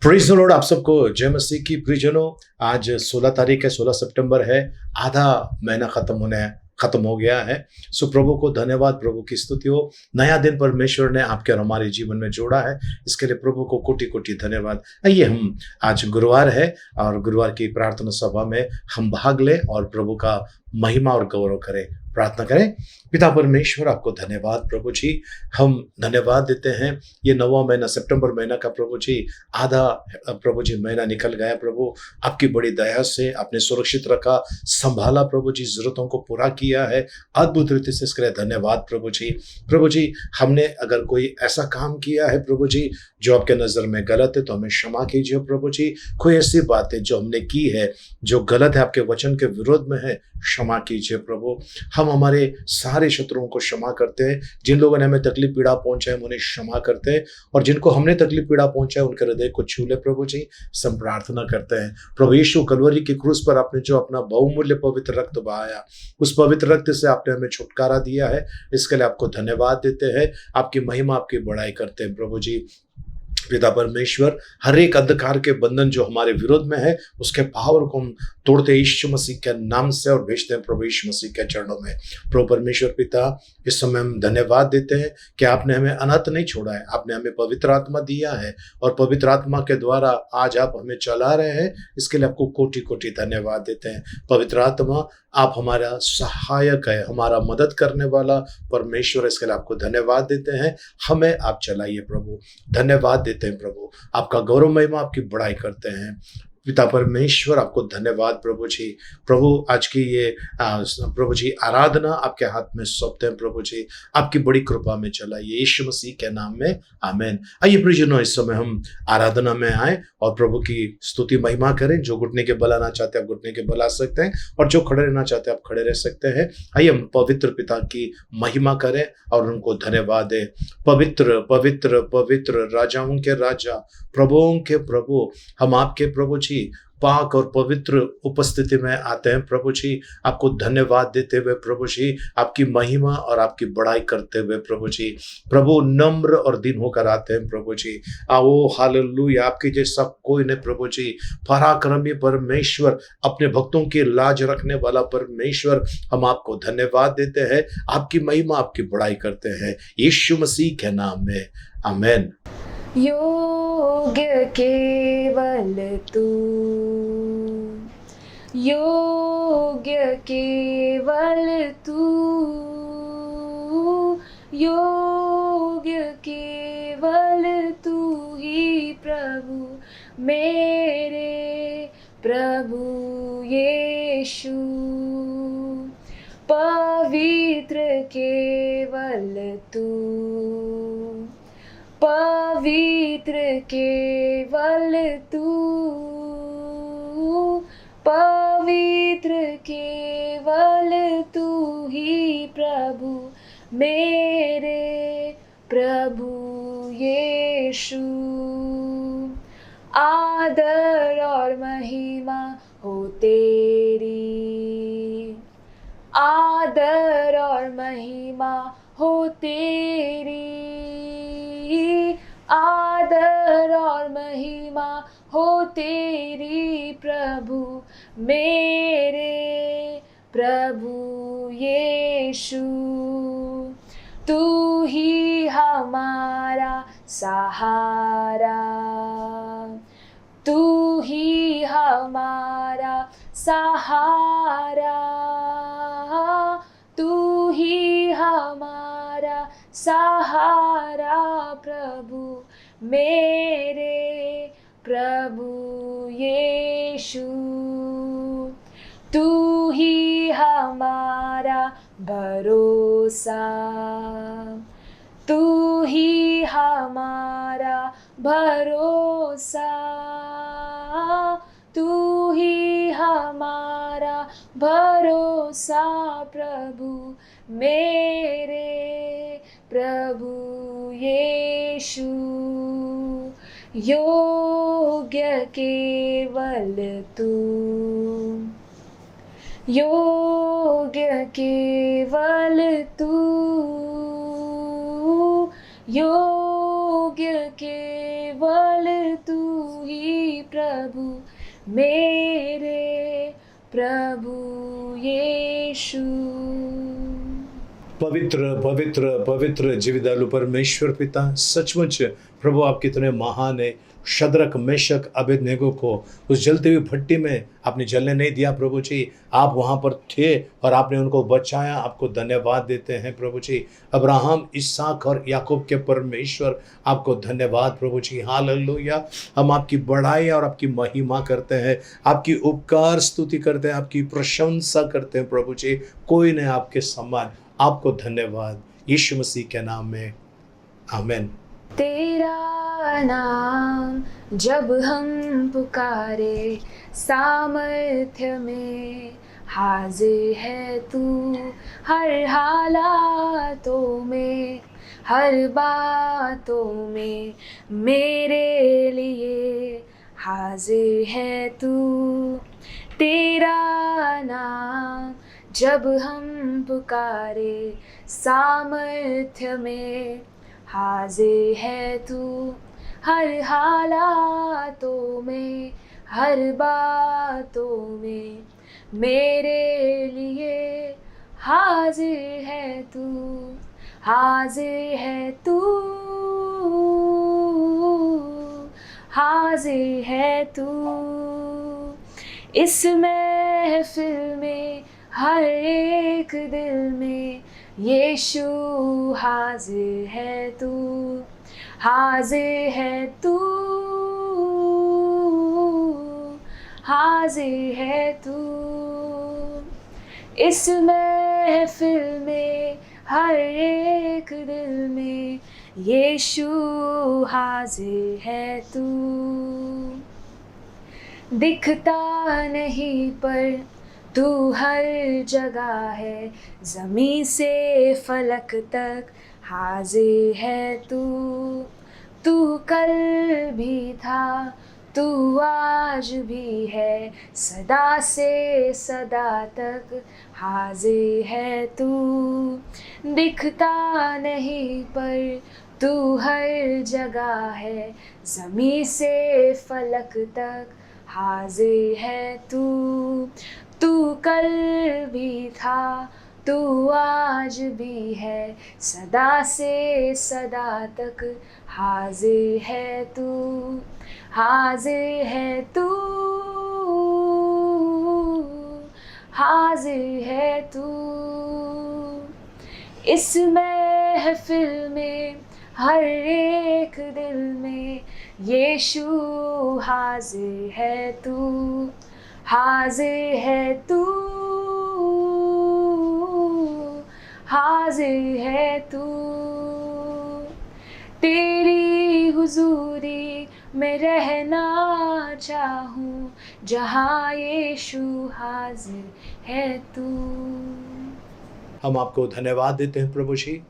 Praise the Lord. आप सबको जय मसीह की प्रियजनों। आज 16 तारीख है, 16 सितंबर है। आधा महीना खत्म हो गया है। सो प्रभु को धन्यवाद, प्रभु की स्तुति हो। नया दिन परमेश्वर ने आपके और हमारे जीवन में जोड़ा है, इसके लिए प्रभु को कोटि कोटि धन्यवाद। आइए, हम आज गुरुवार है और गुरुवार की प्रार्थना सभा में हम भाग लें और प्रभु का महिमा और गौरव करें। प्रार्थना करें। पिता परमेश्वर, आपको धन्यवाद प्रभु जी। हम धन्यवाद देते हैं। ये 9वां महीना, सितंबर महीना का प्रभु जी आधा प्रभु जी महीना निकल गया। प्रभु आपकी बड़ी दया से आपने सुरक्षित रखा, संभाला प्रभु जी, जरूरतों को पूरा किया है अद्भुत रीति से। इसके लिए धन्यवाद प्रभु जी। प्रभु जी, हमने अगर कोई ऐसा काम किया है प्रभु जी जो आपके नजर में गलत है तो हमें क्षमा कीजिए प्रभु जी। कोई ऐसी बातें जो हमने की है जो गलत है, आपके वचन के विरोध में है, क्षमा कीजिए प्रभु। हम हमारे सारे शत्रुओं को क्षमा करते हैं। जिन लोगों ने हमें तकलीफ पीड़ा पहुंचाए हम उन्हें क्षमा करते हैं, और जिनको हमने तकलीफ पीड़ा पहुंचाए उनके हृदय को छू ले प्रभु जी। सब प्रार्थना करते हैं प्रभु यीशु, कलवरी की क्रूस पर आपने जो अपना बहुमूल्य पवित्र रक्त बहाया, उस पवित्र रक्त से आपने हमें छुटकारा दिया है। इसके लिए आपको धन्यवाद देते हैं, आपकी महिमा, आपकी बड़ाई करते हैं प्रभु जी। पिता परमेश्वर, हर एक अंधकार के बंधन जो हमारे विरोध में है उसके पावर को हम तोड़ते यीशु मसीह के नाम से और भेजते हैं प्रभु यीशु मसीह के चरणों में। प्रभु परमेश्वर पिता, इस समय हम धन्यवाद देते हैं कि आपने हमें अनाथ नहीं छोड़ा है, आपने हमें पवित्र आत्मा दिया है और पवित्र आत्मा के द्वारा आज आप हमें चला रहे हैं। इसके लिए आपको कोटि कोटि धन्यवाद देते हैं। पवित्र आत्मा, आप हमारा सहायक है, हमारा मदद करने वाला परमेश्वर। इसके लिए आपको धन्यवाद देते हैं। हमें आप चलाइए प्रभु। धन्यवाद देते हैं प्रभु, आपका गौरव महिमा, आपकी बड़ाई करते हैं। पिता परमेश्वर, आपको धन्यवाद प्रभु जी। प्रभु, आज की ये प्रभु जी आराधना आपके हाथ में सौंपते हैं प्रभु जी। आपकी बड़ी कृपा में चलाइए यीशु मसीह के नाम में, आमीन। आइए प्रियजनों, इस समय हम आराधना में आए और प्रभु की स्तुति महिमा करें। जो घुटने के बल आना चाहते हैं आप घुटने के बल आ सकते हैं, और जो खड़े रहना चाहते हैं आप खड़े रह सकते हैं। आइए हम पवित्र पिता की महिमा करें और उनको धन्यवाद दें। पवित्र पवित्र पवित्र, राजाओं के राजा, प्रभुओं के प्रभु, हम आपके प्रभु जी पाक और पवित्र उपस्थिति में आते हैं प्रभु जी। आपको धन्यवाद देते हुए प्रभु जी, आपकी महिमा और आपकी बड़ाई करते हुए प्रभु जी। प्रभु, नम्र और दीन होकर आते हैं प्रभु जी। आओ हालेलुया, आपके जैसा कोई नहीं प्रभु जी। पराक्रमी परमेश्वर, अपने भक्तों की लाज रखने वाला परमेश्वर, हम आपको धन्यवाद देते हैं, आपकी महिमा, आपकी बड़ाई करते हैं यीशु मसीह के नाम में, आमीन। योग्य केवल तू, योग्य केवल तू, योग्य केवल तू ही प्रभु, मेरे प्रभु यीशु। पवित्र केवल तू, पवित्र केवल तू, पवित्र केवल तू ही प्रभु, मेरे प्रभु यीशु। आदर और महिमा हो तेरी, आदर और महिमा हो तेरी, आदर और महिमा हो तेरी प्रभु, मेरे प्रभु यीशु। तू ही हमारा सहारा, तू ही हमारा सहारा, तू ही हमारा सहारा प्रभु, मेरे प्रभु यीशु। तू ही हमारा भरोसा, तू ही हमारा भरोसा, तू ही हमारा भरोसा प्रभु, मेरे प्रभु यीशु। योग्य केवल तू, योग्य केवल तू, योग्य केवल तू ही मेरे प्रभु यीशु। पवित्र पवित्र पवित्र जीविदालु परमेश्वर पिता, सचमुच प्रभु आप कितने महान है। शद्रक मेशक अबेदनेगो को उस जलती हुई भट्टी में आपने जलने नहीं दिया प्रभु जी, आप वहाँ पर थे और आपने उनको बचाया। आपको धन्यवाद देते हैं प्रभु जी। अब्राहम, इसहाक और याकूब के परमेश्वर, आपको धन्यवाद प्रभु जी। हालेलुया। हम आपकी बड़ाई और आपकी महिमा करते हैं, आपकी उपकार स्तुति करते हैं, आपकी प्रशंसा करते हैं प्रभु जी। कोई नहीं आपके समान। आपको धन्यवाद यीशु मसीह के नाम में, आमीन। तेरा नाम जब हम पुकारे, सामर्थ्य में हाजिर है तू। हर हालातों में, हर बातों में मेरे लिए हाजिर है तू। तेरा नाम जब हम पुकारे, सामर्थ्य में हाजिर है तू। हर हालातों में, हर बातों में मेरे लिए हाजिर है तू। हाजिर है तू, हाजिर है तू। इस महफिल में, हर एक दिल में यीशु हाजिर है तू। हाजिर है तू, हाजिर है तू। इस महफिल में, हर एक दिल में यीशु हाजिर है तू। दिखता नहीं पर तू हर जगह है, ज़मीं से फलक तक हाजिर है तू। तू कल भी था, तू आज भी है, सदा से सदा तक हाजिर है तू। दिखता नहीं पर तू हर जगह है, ज़मीं से फलक तक हाजिर है तू। तू कल भी था, तू आज भी है, सदा से सदा तक हाजिर है तू। हाजिर है तू, हाजिर है तू। इस महफिल में, हर एक दिल में यीशु हाजिर है तू। हाजिर है तू, हाजिर है तू। तेरी हुजूरी में रहना चाहूँ, जहाँ यीशु हाजिर है तू। हम आपको धन्यवाद देते हैं प्रभु जी,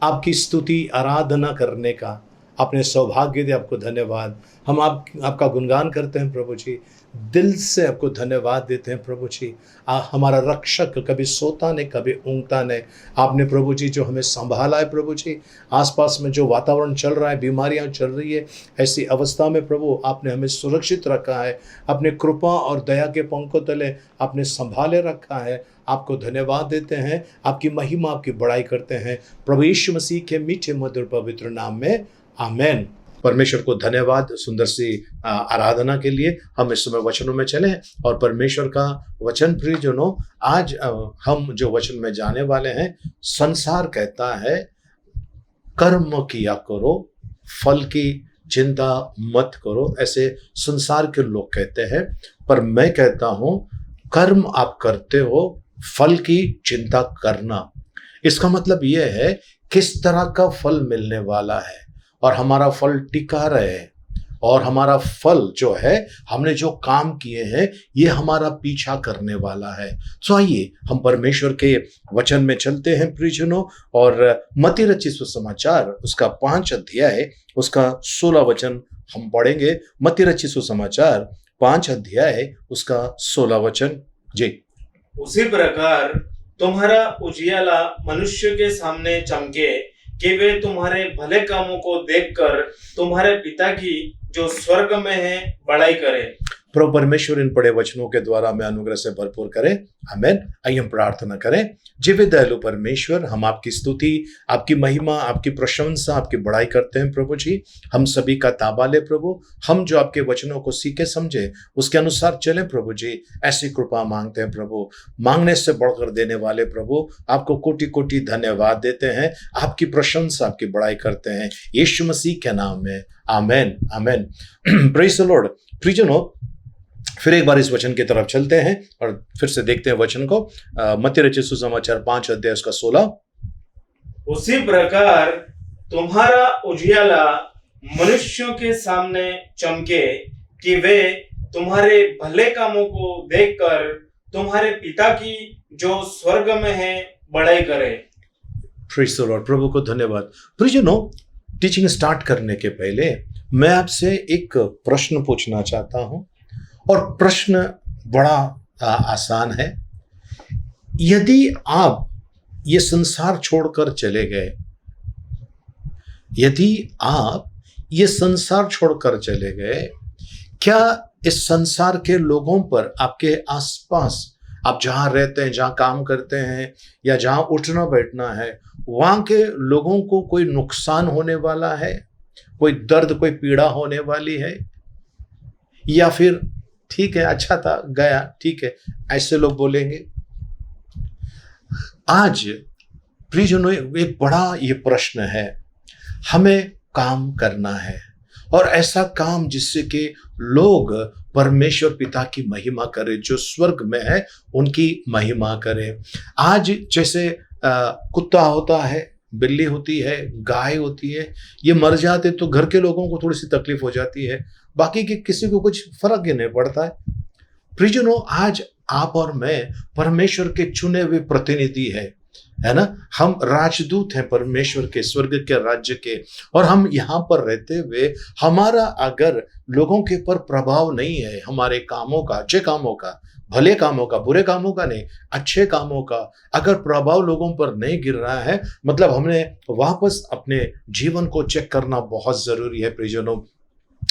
आपकी स्तुति आराधना करने का आपने सौभाग्य दिया। आपको धन्यवाद। हम आपका गुणगान करते हैं प्रभु जी, दिल से आपको धन्यवाद देते हैं प्रभु जी। हमारा रक्षक कभी सोता नहीं, कभी ऊँगता नहीं। आपने प्रभु जी जो हमें संभाला है प्रभु जी, आसपास में जो वातावरण चल रहा है, बीमारियां चल रही है, ऐसी अवस्था में प्रभु आपने हमें सुरक्षित रखा है। अपने कृपा और दया के पंखों तले आपने संभाले रखा है। आपको धन्यवाद देते हैं, आपकी महिमा, आपकी बड़ाई करते हैं प्रभु यीशु मसीह के मीठे मधुर पवित्र नाम में, आमीन। परमेश्वर को धन्यवाद सुंदर सी आराधना के लिए। हम इस समय वचनों में चलें और परमेश्वर का वचन प्रियजनों, आज हम जो वचन में जाने वाले हैं, संसार कहता है कर्म किया करो, फल की चिंता मत करो, ऐसे संसार के लोग कहते हैं। पर मैं कहता हूं कर्म आप करते हो, फल की चिंता करना। इसका मतलब यह है किस तरह का फल मिलने वाला है और हमारा फल टिका रहे, और हमारा फल जो है, हमने जो काम किए हैं, ये हमारा पीछा करने वाला है। तो आइए हम परमेश्वर के वचन में चलते हैं प्रियजनों, और मत्ती रचित सुसमाचार उसका 5 अध्याय उसका 16 वचन हम पढ़ेंगे। मत्ती रचित सुसमाचार 5 अध्याय उसका 16 वचन। जी। उसी प्रकार तुम्हारा उजियाला मनुष्य के सामने चमके, कि वे तुम्हारे भले कामों को देखकर तुम्हारे पिता की जो स्वर्ग में है बड़ाई करें। प्रभु परमेश्वर इन पढ़े वचनों के द्वारा हमें अनुग्रह से भरपूर करें। आमेन। आइए हम प्रार्थना करें। जीवित दयालु परमेश्वर, हम आपकी स्तुति, आपकी महिमा, आपकी प्रशंसा, आपकी बड़ाई करते हैं प्रभु जी। हम सभी का ताबा ले प्रभु, हम जो आपके वचनों को सीखे समझे उसके अनुसार चलें प्रभु जी। ऐसी कृपा मांगते हैं प्रभु, मांगने से बढ़कर देने वाले प्रभु, आपको कोटि कोटि धन्यवाद देते हैं, आपकी प्रशंसा, आपकी बड़ाई करते हैं यीशु मसीह के नाम में। आमेन, आमेन। Praise the lord. प्रियजनों, फिर एक बार इस वचन की तरफ चलते हैं और फिर से देखते हैं वचन को। मत्ती रचित सुसमाचार 5 अध्याय उसका 16। उसी प्रकार तुम्हारा उजियाला मनुष्यों के सामने चमके कि वे तुम्हारे भले कामों को देखकर तुम्हारे पिता की जो स्वर्ग में है बड़ाई करे। Praise the Lord. प्रभु को धन्यवाद। प्रियजनों, टीचिंग स्टार्ट करने के पहले मैं आपसे एक प्रश्न पूछना चाहता हूं और प्रश्न बड़ा आसान है। यदि आप ये संसार छोड़कर चले गए, यदि आप ये संसार छोड़कर चले गए, क्या इस संसार के लोगों पर, आपके आसपास, आप जहां रहते हैं, जहां काम करते हैं या जहां उठना बैठना है, वहां के लोगों को कोई नुकसान होने वाला है, कोई दर्द, कोई पीड़ा होने वाली है, या फिर ठीक है, अच्छा था, गया, ठीक है, ऐसे लोग बोलेंगे? आज प्रियजनों, एक बड़ा ये प्रश्न है। हमें काम करना है और ऐसा काम जिससे कि लोग परमेश्वर पिता की महिमा करें, जो स्वर्ग में है उनकी महिमा करें। आज जैसे कुत्ता होता है, बिल्ली होती है, गाय होती है, ये मर जाते तो घर के लोगों को थोड़ी सी तकलीफ हो जाती है, बाकी के किसी को कुछ फर्क ही नहीं पड़ता है। प्रियजनों, आज आप और मैं परमेश्वर के चुने हुए प्रतिनिधि है ना। हम राजदूत हैं परमेश्वर के, स्वर्ग के राज्य के, और हम यहाँ पर रहते हुए हमारा अगर लोगों के ऊपर प्रभाव नहीं है, हमारे कामों का, अच्छे कामों का, भले कामों का, बुरे कामों का नहीं, अच्छे कामों का अगर प्रभाव लोगों पर नहीं गिर रहा है, मतलब हमने वापस अपने जीवन को चेक करना बहुत जरूरी है। प्रियजनों,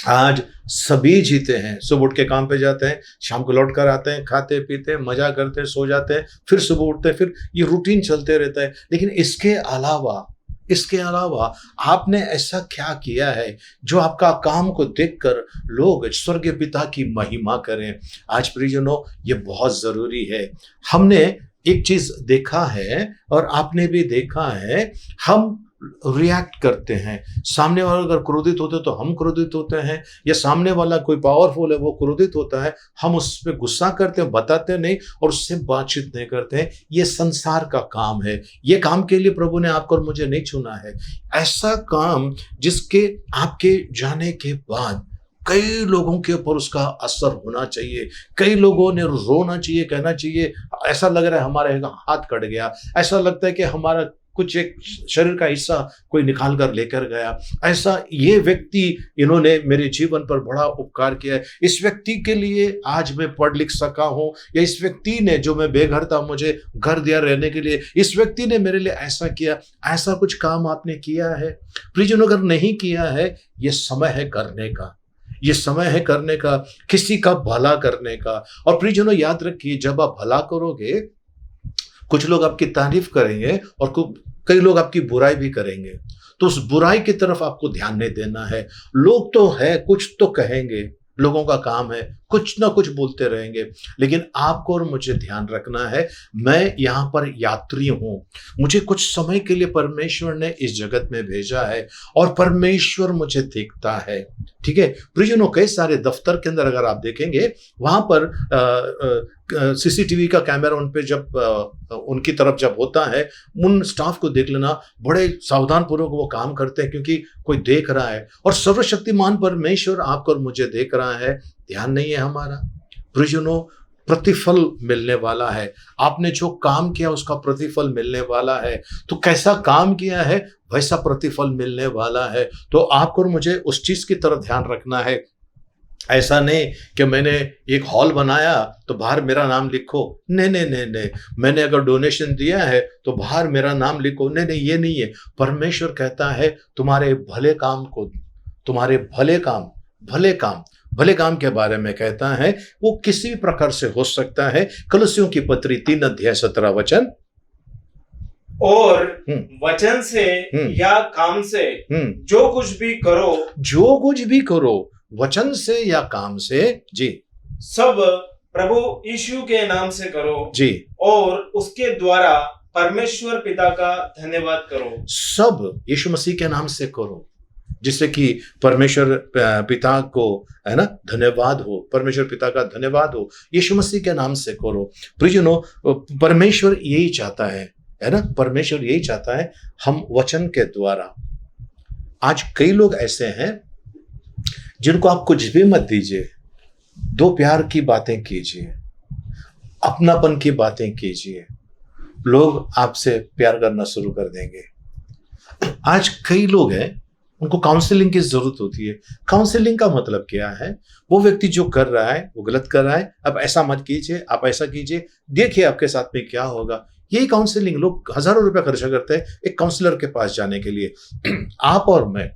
आज सभी जीते हैं, सुबह उठ के काम पे जाते हैं, शाम को लौट कर आते हैं, खाते पीते हैं, मजा करते हैं, सो जाते हैं, फिर सुबह उठते हैं, फिर ये रूटीन चलते रहता है। लेकिन इसके अलावा आपने ऐसा क्या किया है जो आपका काम को देखकर लोग स्वर्गीय पिता की महिमा करें? आज प्रियजनों, ये बहुत जरूरी है। हमने एक चीज देखा है और आपने भी देखा है, हम रिएक्ट करते हैं। सामने वाला अगर क्रोधित होते तो हम क्रोधित होते हैं, या सामने वाला कोई पावरफुल है वो क्रोधित होता है, हम उस पर गुस्सा करते हैं, बताते नहीं और उससे बातचीत नहीं करते हैं। ये संसार का काम है। ये काम के लिए प्रभु ने आपको और मुझे नहीं चुना है। ऐसा काम जिसके आपके जाने के बाद कई लोगों के ऊपर उसका असर होना चाहिए, कई लोगों ने रोना चाहिए, कहना चाहिए ऐसा लग रहा है हमारे हाथ कट गया, ऐसा लगता है कि हमारा कुछ एक शरीर का हिस्सा कोई निकाल कर लेकर गया, ऐसा ये व्यक्ति, इन्होंने मेरे जीवन पर बड़ा उपकार किया है, इस व्यक्ति के लिए आज मैं पढ़ लिख सका हूं, या इस व्यक्ति ने, जो मैं बेघर था, मुझे घर दिया रहने के लिए, इस व्यक्ति ने मेरे लिए ऐसा किया। ऐसा कुछ काम आपने किया है? प्रियजनों, अगर नहीं किया है, ये समय है करने का, ये समय है करने का, किसी का भला करने का। और प्रियजनों, याद रखिए, जब आप भला करोगे, कुछ लोग आपकी तारीफ करेंगे और कई लोग आपकी बुराई भी करेंगे, तो उस बुराई की तरफ आपको ध्यान नहीं देना है। लोग तो है, कुछ तो कहेंगे, लोगों का काम है, कुछ ना कुछ बोलते रहेंगे, लेकिन आपको और मुझे ध्यान रखना है, मैं यहाँ पर यात्री हूँ, मुझे कुछ समय के लिए परमेश्वर ने इस जगत में भेजा है और परमेश्वर मुझे देखता है। ठीक है प्रियजनों, कई सारे दफ्तर के अंदर अगर आप देखेंगे, वहां पर सीसीटीवी का कैमरा उन पे जब उनकी तरफ जब होता है, उन स्टाफ को देख लेना, बड़े सावधान पूर्वक वो काम करते हैं, क्योंकि कोई देख रहा है और सर्वशक्तिमान परमेश्वर आपको और मुझे देख रहा है। ध्यान नहीं है हमारा? प्रियजनों, प्रतिफल मिलने वाला है। आपने जो काम किया उसका प्रतिफल मिलने वाला है, तो कैसा काम किया है वैसा प्रतिफल मिलने वाला है। तो आपको और मुझे उस चीज की तरफ ध्यान रखना है। ऐसा नहीं कि मैंने एक हॉल बनाया तो बाहर मेरा नाम लिखो, नहीं, मैंने अगर डोनेशन दिया है तो बाहर मेरा नाम लिखो, नहीं, ये नहीं है। परमेश्वर कहता है तुम्हारे भले काम को, तुम्हारे भले काम भले काम के बारे में कहता है, वो किसी भी प्रकार से हो सकता है। कलसियों की पत्री 3 अध्याय 17 वचन। और हम्म। वचन से या काम से जो कुछ भी करो, जो कुछ भी करो वचन से या काम से, जी, सब प्रभु यीशु के नाम से करो जी, और उसके द्वारा परमेश्वर पिता का धन्यवाद करो। सब यीशु मसीह के नाम से करो, जिससे कि परमेश्वर पिता को, है ना, धन्यवाद हो, परमेश्वर पिता का धन्यवाद हो, यीशु मसीह के नाम से करो। प्रियजनों, परमेश्वर यही चाहता है ना, परमेश्वर यही चाहता है हम वचन के द्वारा। आज कई लोग ऐसे हैं जिनको आप कुछ भी मत दीजिए, 2 प्यार की बातें कीजिए, अपनापन की बातें कीजिए, लोग आपसे प्यार करना शुरू कर देंगे। आज कई लोग हैं, उनको काउंसलिंग की जरूरत होती है। काउंसलिंग का मतलब क्या है? वो व्यक्ति जो कर रहा है वो गलत कर रहा है, अब ऐसा मत कीजिए, आप ऐसा कीजिए, देखिए आपके साथ में क्या होगा। यही काउंसलिंग, लोग हजारों रुपया खर्चा करते हैं एक काउंसलर के पास जाने के लिए। आप और मैं,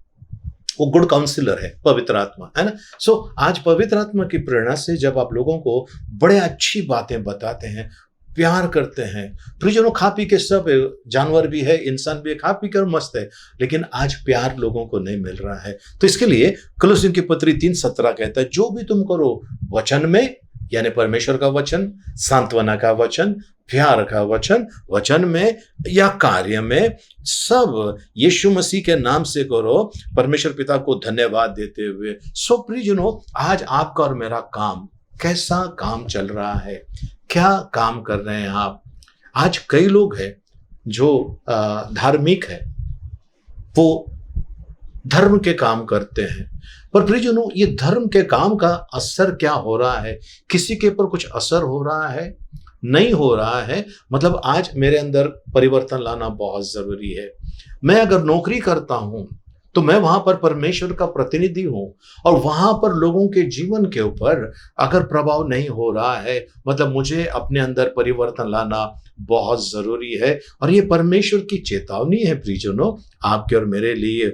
वो गुड काउंसलर है पवित्र आत्मा, है ना। सो आज पवित्र आत्मा की प्रेरणा से जब आप लोगों को बड़े अच्छी बातें बताते हैं, प्यार करते हैं, प्रियजनों, खा पी के सब जानवर भी है, इंसान भी है, खा पी कर मस्त है, लेकिन आज प्यार लोगों को नहीं मिल रहा है। तो इसके लिए कलोसियों की पत्री 3:17 कहता है, जो भी तुम करो वचन में, यानी परमेश्वर का वचन, सांत्वना का वचन, प्यार का वचन, वचन में या कार्य में, सब यीशु मसीह के नाम से करो, परमेश्वर पिता को धन्यवाद देते हुए। सो प्रियजनों, आज आपका और मेरा काम, कैसा काम चल रहा है, क्या काम कर रहे हैं आप? आज कई लोग हैं जो धार्मिक है, वो धर्म के काम करते हैं, पर प्रियजनों, ये धर्म के काम का असर क्या हो रहा है? किसी के ऊपर कुछ असर हो रहा है? नहीं हो रहा है। मतलब आज मेरे अंदर परिवर्तन लाना बहुत जरूरी है। मैं अगर नौकरी करता हूं तो मैं वहां पर परमेश्वर का प्रतिनिधि हूं, और वहां पर लोगों के जीवन के ऊपर अगर प्रभाव नहीं हो रहा है, मतलब मुझे अपने अंदर परिवर्तन लाना बहुत जरूरी है। और ये परमेश्वर की चेतावनी है प्रियजनों, आपके और मेरे लिए।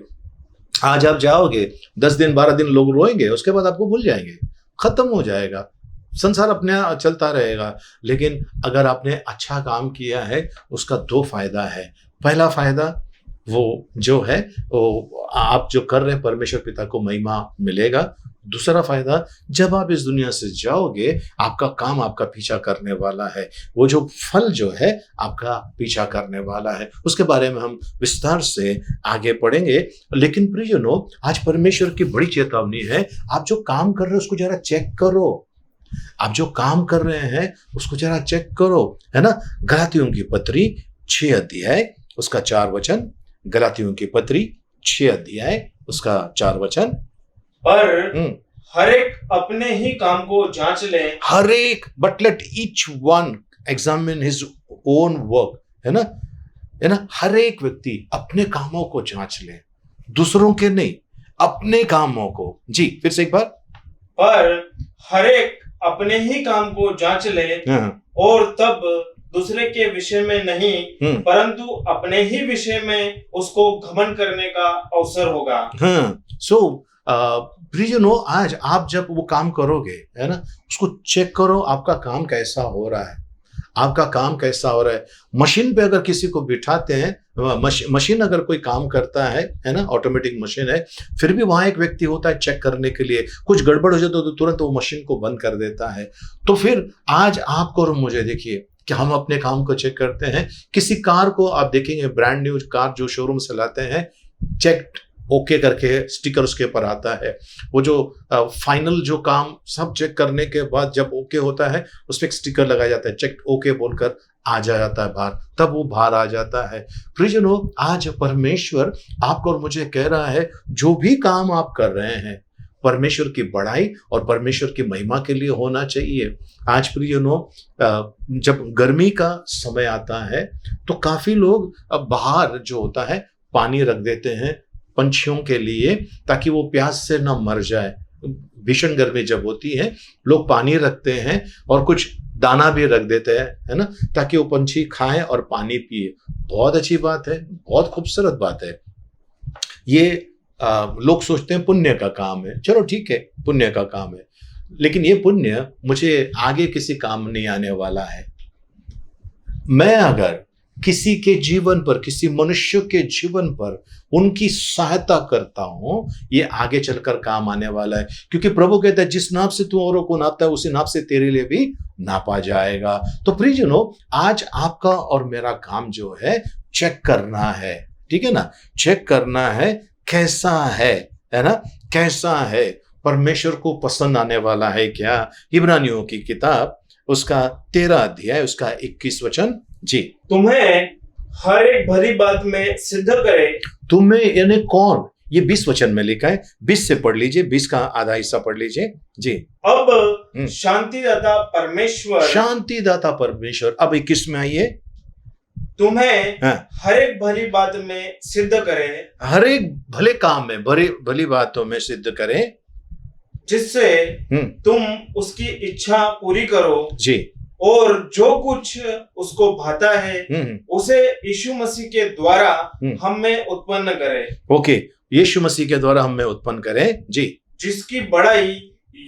आज आप जाओगे, 10 दिन 12 दिन लोग रोएंगे, उसके बाद आपको भूल जाएंगे, खत्म हो जाएगा, संसार अपने चलता रहेगा। लेकिन अगर आपने अच्छा काम किया है, उसका 2 फायदा है। पहला फायदा वो जो है, वो आप जो कर रहे हैं परमेश्वर पिता को महिमा मिलेगा। दूसरा फायदा, जब आप इस दुनिया से जाओगे, आपका काम आपका पीछा करने वाला है, वो जो फल जो है आपका पीछा करने वाला है। उसके बारे में हम विस्तार से आगे पढ़ेंगे। लेकिन प्रियजनों, आज परमेश्वर की बड़ी चेतावनी है, आप जो काम कर रहे हो उसको जरा चेक करो। आप जो काम कर रहे हैं उसको जरा चेक करो, है ना। गलातियों की पत्री 6 अध्याय उसका 4 वचन, गलातियों की पत्री 6 अध्याय उसका 4 वचन। पर हर एक अपने ही काम को जांच ले, हर एक, but let each one examine his own work, है ना। हर एक व्यक्ति अपने कामों को जांच ले, दूसरों के नहीं, अपने कामों को। जी, फिर से एक बार। पर हर एक अपने ही काम को जांच ले, और तब दूसरे के विषय में नहीं, परंतु अपने ही विषय में उसको घमंड करने का अवसर होगा। सो प्रियजनों, आज आप जब वो काम करोगे, है ना, उसको चेक करो, आपका काम कैसा हो रहा है, आपका काम कैसा हो रहा है। मशीन पे अगर किसी को बिठाते हैं, मशीन अगर कोई काम करता है ना, ऑटोमेटिक मशीन है, फिर भी वहां एक व्यक्ति होता है चेक करने के लिए। कुछ गड़बड़ हो जाए तो तुरंत वो मशीन को बंद कर देता है। तो फिर आज आपको और मुझे देखिए कि हम अपने काम को चेक करते हैं। किसी कार को आप देखेंगे, ब्रांड न्यू कार जो शोरूम से लाते हैं, चेक ओके करके स्टिकर उसके ऊपर आता है। वो जो फाइनल जो काम सब चेक करने के बाद जब ओके होता है, उस पर एक स्टिकर लगाया जाता है, चेक ओके बोलकर आ जाता है बाहर, तब वो बाहर आ जाता है। प्रियजनों, आज परमेश्वर आपको और मुझे कह रहा है, जो भी काम आप कर रहे हैं परमेश्वर की बड़ाई और परमेश्वर की महिमा के लिए होना चाहिए। आज प्रियजनों, जब गर्मी का समय आता है तो काफी लोग बाहर जो होता है पानी रख देते हैं पंछियों के लिए, ताकि वो प्यास से न मर जाए। भीषण गर्मी जब होती है, लोग पानी रखते हैं और कुछ दाना भी रख देते हैं, है ना, ताकि वो पंछी खाएं और पानी पिए। बहुत अच्छी बात है, बहुत खूबसूरत बात है। ये लोग सोचते हैं पुण्य का काम है, चलो ठीक है पुण्य का काम है, लेकिन ये पुण्य मुझे आगे किसी काम नहीं आने वाला है। मैं अगर किसी के जीवन पर, किसी मनुष्य के जीवन पर उनकी सहायता करता हूं, ये आगे चलकर काम आने वाला है, क्योंकि प्रभु कहता है जिस नाप से तू औरों को नापता है उसी नाप से तेरे लिए भी नापा जाएगा। तो प्रियजनों, आज आपका और मेरा काम जो है चेक करना है, ठीक है ना, चेक करना है कैसा है ना, कैसा है, परमेश्वर को पसंद आने वाला है क्या। इब्रानियों की किताब उसका 13 अध्याय उसका 21 वचन जी। तुम्हें हर एक भली बात में सिद्ध करे। तुम्हें यानी कौन, ये 20 वचन में लिखा है, 20 से पढ़ लीजिए, 20 का आधा हिस्सा पढ़ लीजिए जी। अब शांतिदाता परमेश्वर, शांतिदाता परमेश्वर, अब 21 में आइए, तुम्हें हर एक भली बात में सिद्ध करे, हर एक भले काम में, भली बातों में सिद्ध करे, जिससे तुम उसकी इच्छा पूरी करो जी, और जो कुछ उसको भाता है उसे यीशु मसीह के द्वारा हम में उत्पन्न करे। ओके, यीशु मसीह के द्वारा हम में उत्पन्न करें जी, जिसकी बड़ाई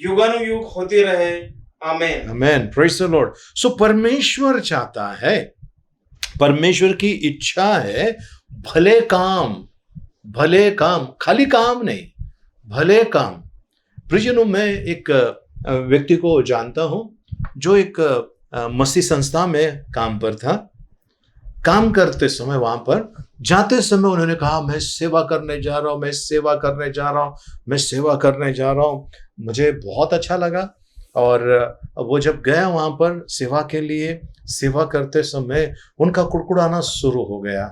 युगानुयुग होती रहे। आमीन, आमीन, प्रेज द लॉर्ड। सो परमेश्वर चाहता है, परमेश्वर की इच्छा है भले काम, भले काम, खाली काम नहीं, भले काम। प्रियजनों, मैं एक व्यक्ति को जानता हूं जो एक मसीह संस्था में काम पर था। काम करते समय, वहां पर जाते समय उन्होंने कहा मैं सेवा करने जा रहा हूं, मैं सेवा करने जा रहा हूं, मैं सेवा करने जा रहा हूं। मुझे बहुत अच्छा लगा, और वो जब गया वहां पर सेवा के लिए, सेवा करते समय उनका कुड़कुड़ाना शुरू हो गया।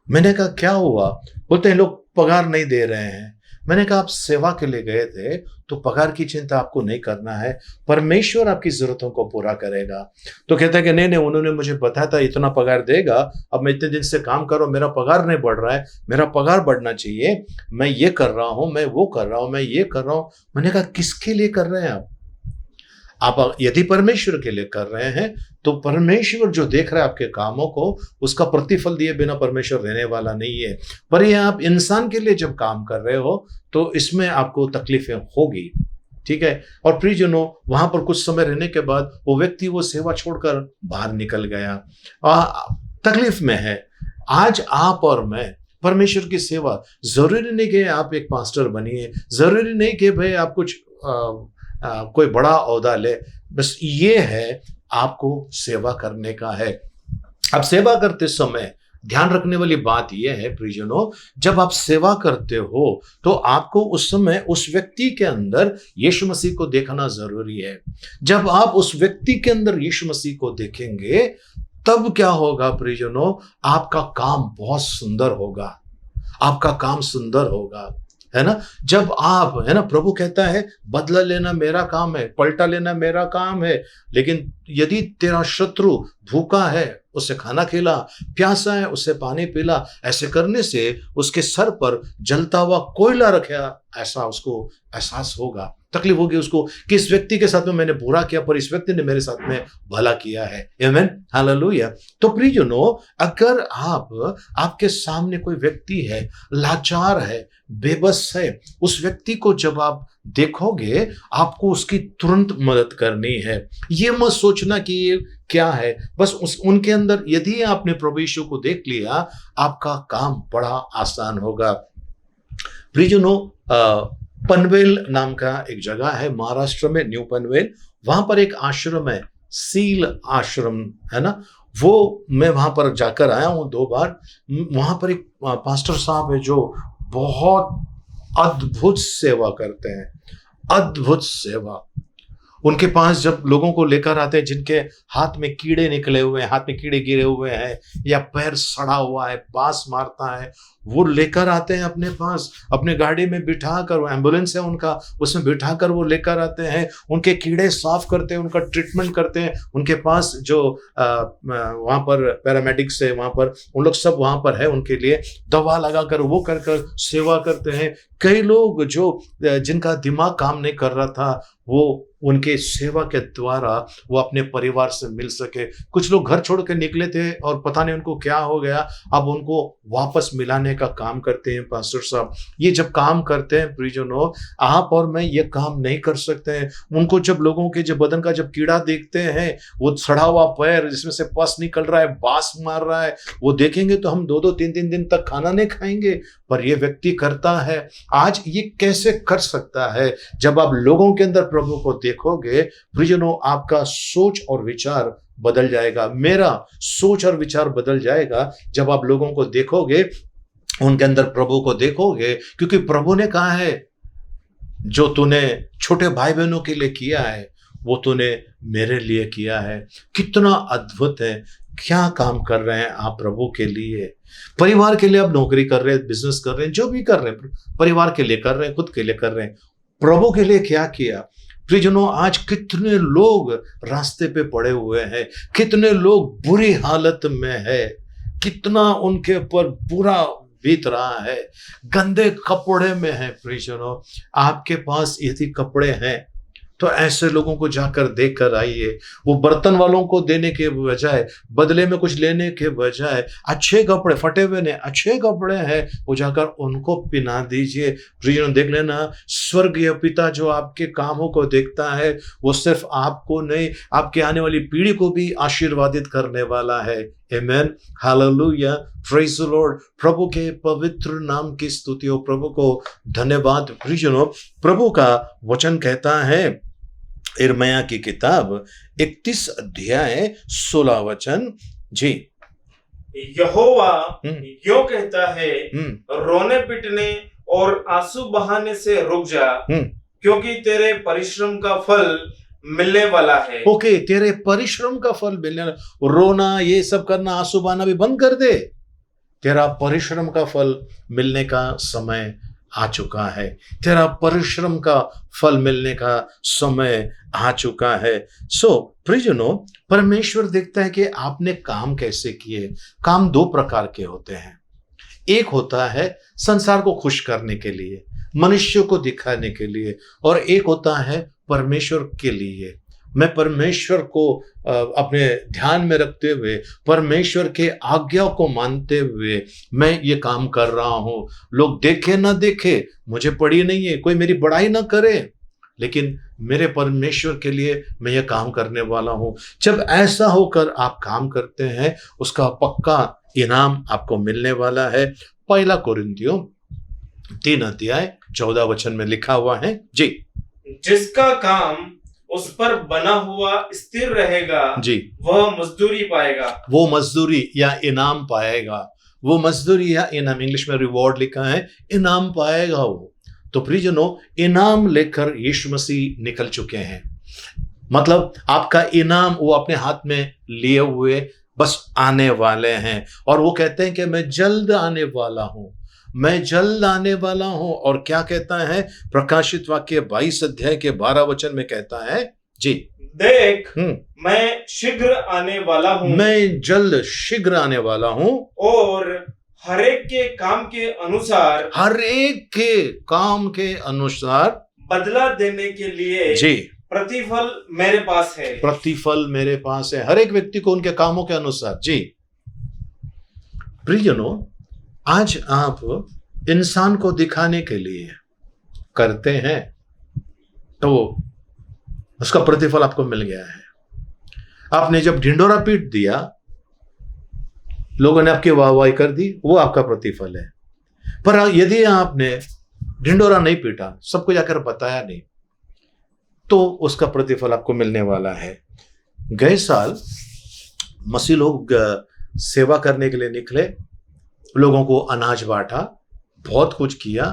मैंने कहा क्या हुआ? बोलते हैं लोग पगार नहीं दे रहे हैं। मैंने कहा आप सेवा के लिए गए थे तो पगार की चिंता आपको नहीं करना है, परमेश्वर आपकी जरूरतों को पूरा करेगा। तो कहता है कि नहीं, उन्होंने मुझे बताया था इतना पगार देगा, अब मैं इतने दिन से काम कर रहा हूँ, मेरा पगार नहीं बढ़ रहा है, मेरा पगार बढ़ना चाहिए, मैं ये कर रहा हूँ, मैं वो कर रहा हूँ, मैं ये कर रहा हूँ। मैंने कहा किसके लिए कर रहे हैं आप यदि परमेश्वर के लिए कर रहे हैं तो परमेश्वर जो देख रहा है आपके कामों को, उसका प्रतिफल दिए बिना परमेश्वर रहने वाला नहीं है। पर ये आप इंसान के लिए जब काम कर रहे हो तो इसमें आपको तकलीफें होगी, ठीक है। और प्रियजनों, वहां पर कुछ समय रहने के बाद वो व्यक्ति वो सेवा छोड़कर बाहर निकल गया, तकलीफ में है। आज आप और मैं परमेश्वर की सेवा, जरूरी नहीं कि आप एक पास्टर बनिए, जरूरी नहीं कि भाई आप कुछ कोई बड़ा ओहदा ले, बस ये है आपको सेवा करने का है। अब सेवा करते समय ध्यान रखने वाली बात यह है प्रियजनों, जब आप सेवा करते हो तो आपको उस समय उस व्यक्ति के अंदर यीशु मसीह को देखना जरूरी है। जब आप उस व्यक्ति के अंदर यीशु मसीह को देखेंगे तब क्या होगा प्रियजनों, आपका काम बहुत सुंदर होगा, आपका काम सुंदर होगा, है ना। जब आप, है ना, प्रभु कहता है बदला लेना मेरा काम है, पलटा लेना मेरा काम है, लेकिन यदि तेरा शत्रु भूखा है उसे खाना खिला, प्यासा है उसे पानी पिला। ऐसे करने से उसके सर पर जलता हुआ कोयला रखा, ऐसा उसको एहसास होगा, तकलीफ होगी उसको कि इस व्यक्ति के साथ में मैंने बुरा किया पर इस व्यक्ति ने मेरे साथ में भला किया है। आमीन, हालेलुया। तो प्रियजनों, अगर आपके सामने कोई व्यक्ति है, लाचार है, बेबस है, उस व्यक्ति को जब आप देखोगे आपको उसकी तुरंत मदद करनी है। ये मत सोचना कि ये क्या है, बस उनके अंदर यदि आपने प्रभु यीशु को देख लिया आपका काम बड़ा आसान होगा। प्रियजनों, पनवेल नाम का एक जगह है महाराष्ट्र में, न्यू पनवेल, वहां पर एक आश्रम है, सील आश्रम, है ना। वो मैं वहां पर जाकर आया हूं 2 बार। वहां पर एक पास्टर साहब है जो बहुत अद्भुत सेवा करते हैं, अद्भुत सेवा। उनके पास जब लोगों को लेकर आते हैं जिनके हाथ में कीड़े निकले हुए हैं, हाथ में कीड़े गिरे हुए हैं या पैर सड़ा हुआ है, बांस मारता है, वो लेकर आते हैं अपने पास, अपने गाड़ी में बिठा कर, एम्बुलेंस है उनका, उसमें बिठा कर वो लेकर आते हैं, उनके कीड़े साफ करते हैं, उनका ट्रीटमेंट करते हैं। उनके पास जो वहाँ पर पैरामेडिक्स है, वहाँ पर उन लोग सब वहाँ पर है, उनके लिए दवा लगाकर वो कर सेवा करते हैं। कई लोग जो जिनका दिमाग काम नहीं कर रहा था वो उनके सेवा के द्वारा वो अपने परिवार से मिल सके। कुछ लोग घर छोड़ के निकले थे और पता नहीं उनको क्या हो गया, अब उनको वापस मिलाने का काम करते हैं पास्टर साहब। ये जब काम करते हैं प्रियजनों, आप और मैं ये काम नहीं कर सकते हैं। उनको जब लोगों के जब बदन का जब कीड़ा देखते हैं, वो सड़ा हुआ पैर जिसमें से पस निकल रहा है, बास मार रहा है, वो देखेंगे तो हम 2-2 3-3 दिन तक खाना नहीं खाएंगे। पर ये व्यक्ति करता है। आज ये कैसे कर सकता है? जब आप लोगों के अंदर प्रभु को देखोगे प्रियजनों, आपका सोच और विचार बदल जाएगा। मेरा सोच और विचार बदल जाएगा जब आप लोगों को देखोगे, उनके अंदर प्रभु को देखोगे। क्योंकि प्रभु ने कहा है, जो तूने छोटे भाई बहनों के लिए किया है वो तूने मेरे लिए किया है। कितना अद्भुत है। क्या काम कर रहे हैं आप प्रभु के लिए? परिवार के लिए आप नौकरी कर रहे हैं, बिजनेस कर रहे हैं, जो भी कर रहे हैं, परिवार के लिए कर रहे हैं, खुद के लिए कर रहे हैं। प्रभु के लिए क्या किया? प्रियजनों, आज कितने लोग रास्ते पे पड़े हुए हैं, कितने लोग बुरी हालत में है, कितना उनके ऊपर बुरा बीत रहा है, गंदे कपड़े में है। प्रियजनों, आपके पास यदि कपड़े हैं तो ऐसे लोगों को जाकर देख कर आइए। वो बर्तन वालों को देने के बजाय, बदले में कुछ लेने के बजाय, अच्छे कपड़े, फटे हुए ने अच्छे कपड़े हैं, वो जाकर उनको पहना दीजिए। प्रियजनों, देख लेना, स्वर्गीय पिता जो आपके कामों को देखता है, वो सिर्फ आपको नहीं, आपके आने वाली पीढ़ी को भी आशीर्वादित करने वाला है। आमेन, हालेलुया, प्रेज द लॉर्ड। प्रभु के पवित्र नाम की स्तुति हो, प्रभु को धन्यवाद। प्रियजनों, प्रभु का वचन कहता है, यिर्मयाह की किताब 31 अध्याय 16 वचन जी। यहोवा यो कहता है, रोने पिटने और आंसू बहाने से रुक जा, क्योंकि तेरे परिश्रम का फल मिलने वाला है। ओके, तेरे परिश्रम का फल मिलने वाला। रोना, ये सब करना, आंसू बहाना भी बंद कर दे। तेरा परिश्रम का फल मिलने का समय आ चुका है। तेरा परिश्रम का फल मिलने का समय आ चुका है। प्रियजनों, परमेश्वर देखता है कि आपने काम कैसे किए। काम 2 प्रकार के होते हैं। एक होता है संसार को खुश करने के लिए, मनुष्य को दिखाने के लिए, और एक होता है परमेश्वर के लिए। मैं परमेश्वर को अपने ध्यान में रखते हुए, परमेश्वर के आज्ञा को मानते हुए मैं ये काम कर रहा हूं। लोग देखे ना देखे, मुझे पड़ी नहीं है, कोई मेरी बड़ाई ना करे, लेकिन मेरे परमेश्वर के लिए मैं ये काम करने वाला हूं। जब ऐसा होकर आप काम करते हैं, उसका पक्का इनाम आपको मिलने वाला है। 1 कोरिन्थियों 3 अध्याय 14 वचन में लिखा हुआ है जी, जिसका काम उस पर बना हुआ स्थिर रहेगा जी, वह मजदूरी पाएगा। वो मजदूरी या इनाम पाएगा। वो मजदूरी या इनाम, इंग्लिश में रिवॉर्ड लिखा है, इनाम पाएगा वो। तो प्रियजनों, इनाम लेकर यीशु मसीह निकल चुके हैं। मतलब आपका इनाम वो अपने हाथ में लिए हुए बस आने वाले हैं। और वो कहते हैं कि मैं जल्द आने वाला हूं, मैं जल्द आने वाला हूं। और क्या कहता है? प्रकाशित वाक्य 22 अध्याय के 12 वचन में कहता है जी, देख मैं शीघ्र आने वाला हूं, मैं जल्द शीघ्र आने वाला हूं, और हर एक के काम के अनुसार, हर एक के काम के अनुसार बदला देने के लिए जी, प्रतिफल मेरे पास है। प्रतिफल मेरे पास है, हर एक व्यक्ति को उनके कामों के अनुसार जी। प्रियजनों, आज आप इंसान को दिखाने के लिए करते हैं तो उसका प्रतिफल आपको मिल गया है। आपने जब ढिंडोरा पीट दिया, लोगों ने आपकी वाहवाही कर दी, वो आपका प्रतिफल है। पर यदि आपने ढिंडोरा नहीं पीटा, सबको जाकर बताया नहीं, तो उसका प्रतिफल आपको मिलने वाला है। गए साल मसीह लोग सेवा करने के लिए निकले, लोगों को अनाज बांटा, बहुत कुछ किया।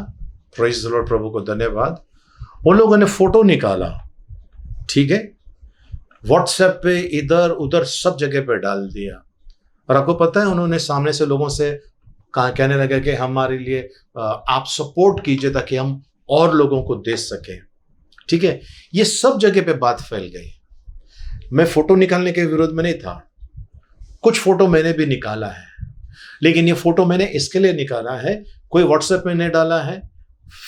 प्रेज़ द लॉर्ड, प्रभु को धन्यवाद। उन लोगों ने फोटो निकाला, ठीक है, व्हाट्सएप पे इधर उधर सब जगह पे डाल दिया। और आपको पता है, उन्होंने सामने से लोगों से कहने लगे कि हमारे लिए आप सपोर्ट कीजिए ताकि हम और लोगों को दे सकें। ठीक है, ये सब जगह पे बात फैल गई। मैं फोटो निकालने के विरोध में नहीं था, कुछ फोटो मैंने भी निकाला है, लेकिन ये फोटो मैंने इसके लिए निकाला है, कोई व्हाट्सएप में नहीं डाला है,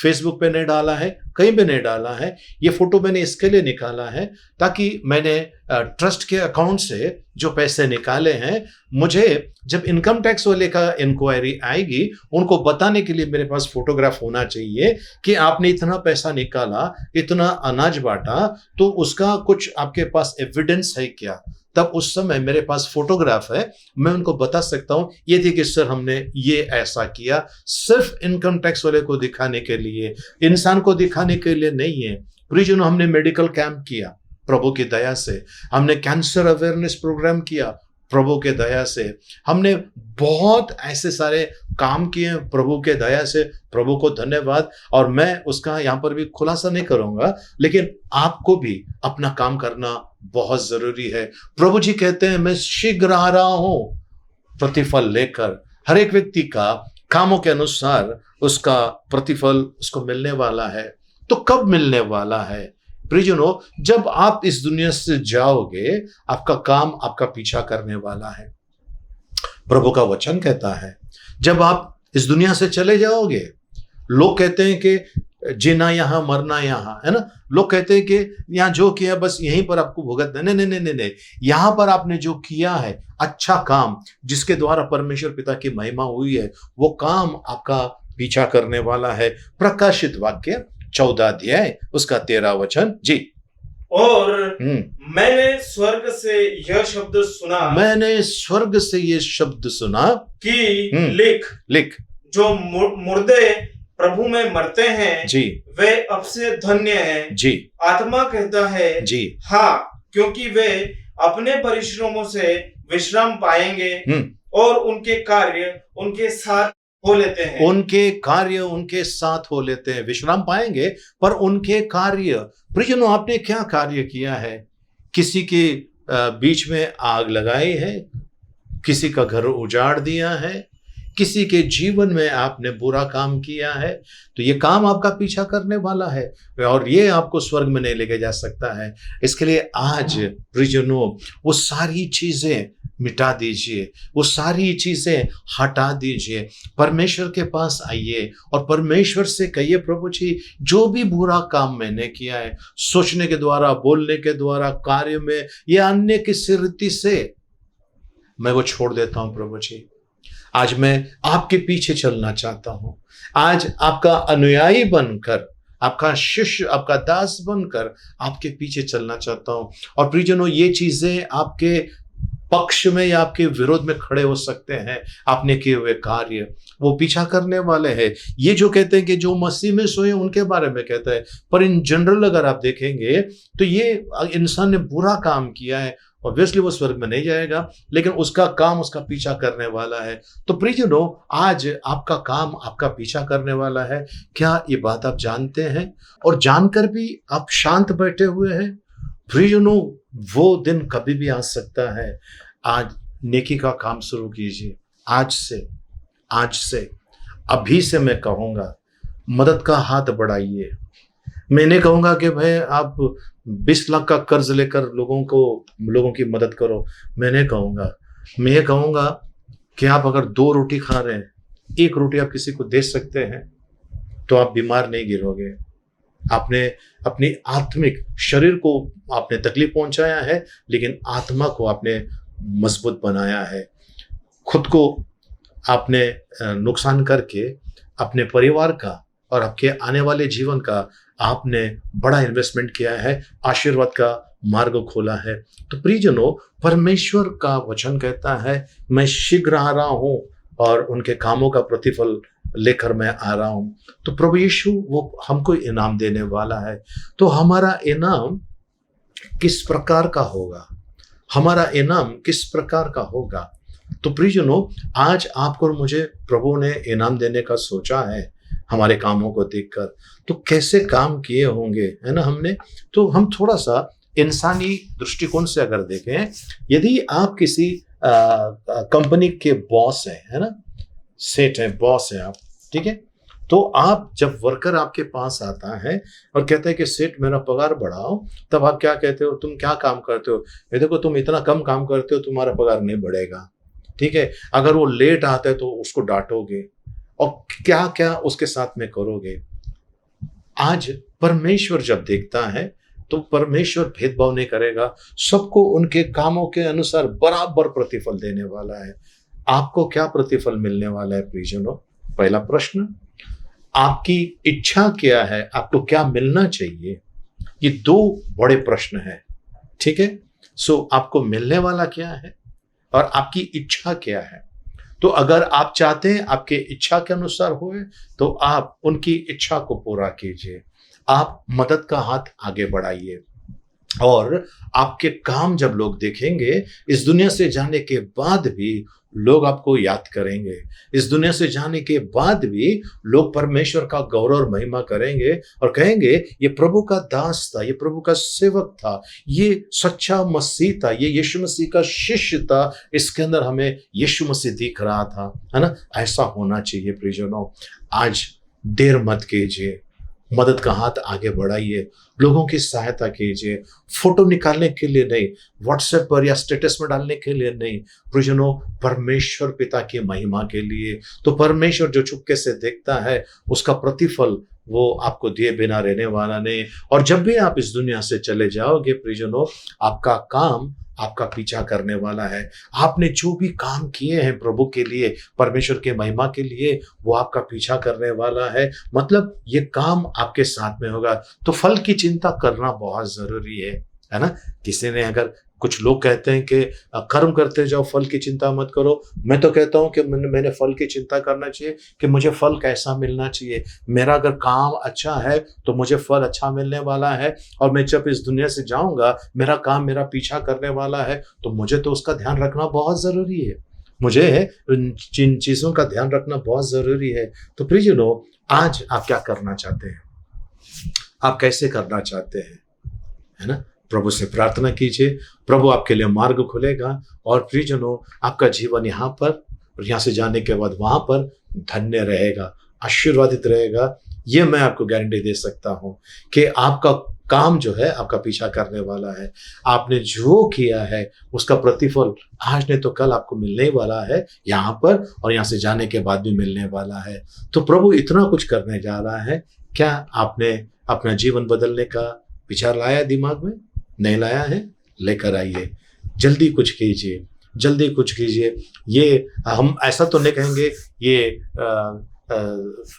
फेसबुक पे नहीं डाला है, कहीं पे नहीं डाला है। ये फोटो मैंने इसके लिए निकाला है ताकि मैंने ट्रस्ट के अकाउंट से जो पैसे निकाले हैं, मुझे जब इनकम टैक्स वाले का इंक्वायरी आएगी उनको बताने के लिए मेरे पास फोटोग्राफ होना चाहिए कि आपने इतना पैसा निकाला, इतना अनाज बांटा, तो उसका कुछ आपके पास एविडेंस है क्या। तब उस समय मेरे पास फोटोग्राफ है, मैं उनको बता सकता हूं ये थी कि सर हमने ये ऐसा किया, सिर्फ इनकम टैक्स वाले को दिखाने के लिए, इंसान को दिखाने के लिए नहीं है। प्रियजनों, हमने मेडिकल कैंप किया प्रभु की दया से, हमने कैंसर अवेयरनेस प्रोग्राम किया प्रभु के दया से, हमने बहुत ऐसे सारे काम किए प्रभु के दया से, प्रभु को धन्यवाद। और मैं उसका यहाँ पर भी खुलासा नहीं करूंगा, लेकिन आपको भी अपना काम करना बहुत जरूरी है। प्रभु जी कहते हैं मैं शीघ्र आ रहा हूं प्रतिफल लेकर। हर एक व्यक्ति का कामों के अनुसार उसका प्रतिफल उसको मिलने वाला है। तो कब मिलने वाला है? प्रियजनों, जब आप इस दुनिया से जाओगे, आपका काम आपका पीछा करने वाला है। प्रभु का वचन कहता है जब आप इस दुनिया से चले जाओगे, लोग कहते हैं कि जीना यहां मरना यहां, है ना। लोग कहते हैं कि यहां जो किया बस यहीं पर आपको भुगतना। नहीं नहीं नहीं नहीं, यहां पर आपने जो किया है अच्छा काम, जिसके द्वारा परमेश्वर पिता की महिमा हुई है, वो काम आपका पीछा करने वाला है। प्रकाशित वाक्य 14 अध्याय उसका 13 वचन जी। और मैंने स्वर्ग से यह शब्द सुना, मैंने स्वर्ग से ये शब्द सुना कि लिख जो मुर्दे प्रभु में मरते हैं जी, वे अब से धन्य हैं जी। आत्मा कहता है जी हाँ, क्योंकि वे अपने परिश्रमों से विश्राम पाएंगे और उनके कार्य उनके साथ हो लेते हैं। उनके कार्य उनके साथ हो लेते हैं। विश्राम पाएंगे पर उनके कार्य। प्रियजनों, आपने क्या कार्य किया है? किसी के बीच में आग लगाई है, किसी का घर उजाड़ दिया है, किसी के जीवन में आपने बुरा काम किया है, तो ये काम आपका पीछा करने वाला है और ये आपको स्वर्ग में नहीं लेके जा सकता है। इसके लिए आज प्रियजनों वो सारी चीजें मिटा दीजिए, वो सारी चीजें हटा दीजिए, परमेश्वर के पास आइए और परमेश्वर से कहिए प्रभु जी जो भी बुरा काम मैंने किया है, सोचने के द्वारा, बोलने के द्वारा, कार्य में या अन्य किसी रीति से, मैं वो छोड़ देता हूं प्रभु जी। आज मैं आपके पीछे चलना चाहता हूं। आज आपका अनुयायी बनकर, आपका शिष्य, आपका दास बनकर आपके पीछे चलना चाहता हूं। और प्रियजनों, ये चीजें आपके पक्ष में या आपके विरोध में खड़े हो सकते हैं। आपने किए हुए कार्य वो पीछा करने वाले हैं। ये जो कहते हैं कि जो मसीह में सोए उनके बारे में कहता है, पर इन जनरल अगर आप देखेंगे तो ये इंसान ने बुरा काम किया है, ऑब्वियसली वो स्वर्ग में नहीं जाएगा, लेकिन उसका काम उसका पीछा करने वाला है। तो प्रियजनों, आज आपका काम आपका पीछा करने वाला है। क्या ये बात आप जानते हैं? और जानकर भी आप शांत बैठे हुए हैं? प्रियजनों, वो दिन कभी भी आ सकता है। आज नेकी का काम शुरू कीजिए। आज से अभी से मैं कहूँगा, मदद का हाथ बढ़ाइए। मैं नहीं कहूँगा कि भाई आप 20 लाख का कर्ज लेकर लोगों की मदद करो, मैं नहीं कहूँगा। मैं ये कहूँगा कि आप अगर 2 रोटी खा रहे हैं, 1 रोटी आप किसी को दे सकते हैं, तो आप बीमार नहीं गिरोगे। आपने अपनी आत्मिक शरीर को आपने तकलीफ पहुंचाया है, लेकिन आत्मा को आपने मजबूत बनाया है। खुद को आपने नुकसान करके अपने परिवार का और आपके आने वाले जीवन का आपने बड़ा इन्वेस्टमेंट किया है, आशीर्वाद का मार्ग खोला है। तो प्रियजनों, परमेश्वर का वचन कहता है मैं शीघ्र आ रहा हूं और उनके कामों का प्रतिफल लेकर मैं आ रहा हूं। तो प्रभु यीशु वो हमको इनाम देने वाला है। तो हमारा इनाम किस प्रकार का होगा? हमारा इनाम किस प्रकार का होगा? तो प्रियजनों, आज आपको और मुझे प्रभु ने इनाम देने का सोचा है हमारे कामों को देखकर। तो कैसे काम किए होंगे, है ना हमने? तो हम थोड़ा सा इंसानी दृष्टिकोण से अगर देखें, यदि आप किसी कंपनी के बॉस हैं, है ना, सेठ है, बॉस है आप, ठीक है, तो आप जब वर्कर आपके पास आता है और कहता है कि सेठ मेरा पगार बढ़ाओ, तब आप क्या कहते हो? तुम क्या काम करते हो? ये देखो तुम इतना कम काम करते हो, तुम्हारा पगार नहीं बढ़ेगा, ठीक है। अगर वो लेट आता है तो उसको डांटोगे और क्या क्या उसके साथ में करोगे। आज परमेश्वर जब देखता है तो परमेश्वर भेदभाव नहीं करेगा, सबको उनके कामों के अनुसार बराबर प्रतिफल देने वाला है। आपको क्या प्रतिफल मिलने वाला है प्रियजनों? पहला प्रश्न, आपकी इच्छा क्या है, आपको क्या मिलना चाहिए? ये दो बड़े प्रश्न हैं, ठीक है। सो आपको मिलने वाला क्या है और आपकी इच्छा क्या है? तो अगर आप चाहते हैं आपके इच्छा के अनुसार होए तो आप उनकी इच्छा को पूरा कीजिए, आप मदद का हाथ आगे बढ़ाइए, और आपके काम जब लोग देखेंगे, इस दुनिया से जाने के बाद भी लोग आपको याद करेंगे। इस दुनिया से जाने के बाद भी लोग परमेश्वर का गौरव और महिमा करेंगे और कहेंगे ये प्रभु का दास था, ये प्रभु का सेवक था, ये सच्चा मसीह था, ये यीशु मसीह का शिष्य था, इसके अंदर हमें यीशु मसीह दिख रहा था, है ना। ऐसा होना चाहिए प्रियजनों। आज देर मत कीजिए, मदद का हाथ आगे बढ़ाइए, लोगों की सहायता कीजिए। फोटो निकालने के लिए नहीं, व्हाट्सएप पर या स्टेटस में डालने के लिए नहीं, प्रियजनों, परमेश्वर पिता की महिमा के लिए। तो परमेश्वर जो चुपके से देखता है उसका प्रतिफल वो आपको दिए बिना रहने वाला नहीं। और जब भी आप इस दुनिया से चले जाओगे प्रियजनों, आपका काम आपका पीछा करने वाला है। आपने जो भी काम किए हैं प्रभु के लिए, परमेश्वर के महिमा के लिए, वो आपका पीछा करने वाला है। मतलब ये काम आपके साथ में होगा। तो फल की चिंता करना बहुत जरूरी है ना। किसी ने अगर, कुछ लोग कहते हैं कि कर्म करते जाओ, फल की चिंता मत करो। मैं तो कहता हूं कि मैंने फल की चिंता करना चाहिए कि मुझे फल कैसा मिलना चाहिए। मेरा अगर काम अच्छा है तो मुझे फल अच्छा मिलने वाला है, और मैं जब इस दुनिया से जाऊंगा, मेरा काम मेरा पीछा करने वाला है, तो मुझे तो उसका ध्यान रखना बहुत जरूरी है। मुझे जिन चीजों का ध्यान रखना बहुत जरूरी है। तो प्रियजनों, आज आप क्या करना चाहते हैं, आप कैसे करना चाहते हैं, है ना। प्रभु से प्रार्थना कीजिए, प्रभु आपके लिए मार्ग खुलेगा। और प्रियजनों, आपका जीवन यहाँ पर और यहाँ से जाने के बाद वहां पर धन्य रहेगा, आशीर्वादित रहेगा। ये मैं आपको गारंटी दे सकता हूँ कि आपका काम जो है आपका पीछा करने वाला है। आपने जो किया है उसका प्रतिफल आज नहीं तो कल आपको मिलने ही वाला है, यहाँ पर और यहाँ से जाने के बाद भी मिलने वाला है। तो प्रभु इतना कुछ करने जा रहा है। क्या आपने अपना जीवन बदलने का विचार लाया दिमाग में? नहीं लाया है? लेकर आइए, जल्दी कुछ कीजिए, जल्दी कुछ कीजिए। ये हम ऐसा तो नहीं कहेंगे ये